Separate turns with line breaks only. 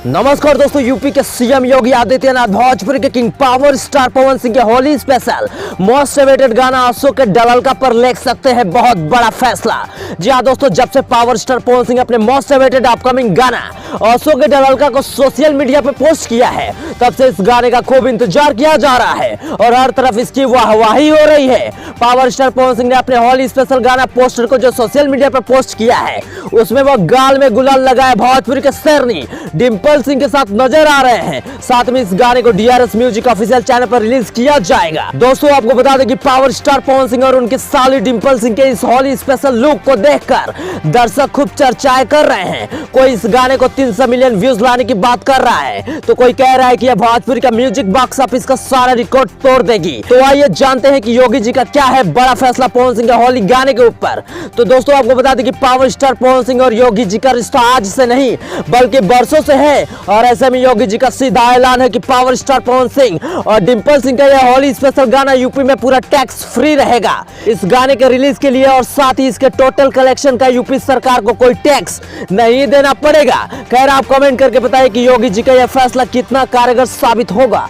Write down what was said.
नमस्कार दोस्तों, यूपी के सीएम योगी आदित्यनाथ भोजपुरी के king power star Pawan Singh के होली स्पेशल मोस्ट अवेटेड गाना अशोक के डललका पर ले सकते हैं बहुत बड़ा फैसला। जी हाँ दोस्तों, जब से पावर स्टार पवन सिंह अपने मोस्ट अवेटेड अपकमिंग गाना अशोक के डललका को सोशल मीडिया पे पोस्ट किया है, तब से इस गाने का खूब इंतजार किया जा रहा है और हर तरफ इसकी वाहवाही हो रही है। पावर स्टार पवन सिंह ने अपने होली स्पेशल गाना पोस्टर को जो सोशल मीडिया पर पोस्ट किया है, उसमें वो गाल में गुलाल लगाए भोजपुरी के शेरनी डिंपल सिंह के साथ नजर आ रहे हैं। साथ में इस गाने को डीआरएस म्यूजिक ऑफिशियल चैनल पर रिलीज किया जाएगा। दोस्तों आपको बता दें कि पावर स्टार पवन सिंह और उनकी साली डिंपल सिंह के इस होली स्पेशल लुक को देखकर दर्शक खूब चर्चाएं कर रहे हैं। कोई इस गाने को 300 मिलियन व्यूज लाने की बात कर रहा है, तो कोई कह रहा है कि यह भोजपुरी का म्यूजिक बॉक्स ऑफिस का सारा रिकॉर्ड तोड़ देगी। तो आइए जानते हैं कि योगी जी का क्या है बड़ा फैसला पवन सिंह के होली गाने के ऊपर। तो दोस्तों आपको बता दें कि पावर स्टार पवन सिंह और योगी जी का रिश्ता आज से नहीं बल्कि बरसों से है और ऐसे में योगी जी का सीधा ऐलान है कि पावर स्टार पवन सिंह और डिंपल सिंह का यह होली स्पेशल गाना यूपी में पूरा टैक्स फ्री रहेगा। इस गाने के रिलीज के लिए और साथ ही इसके टोटल कलेक्शन का यूपी सरकार को कोई टैक्स नहीं देना पड़ेगा। खैर आप कमेंट करके बताइए कि योगी जी का यह फैसला कितना कारगर साबित होगा।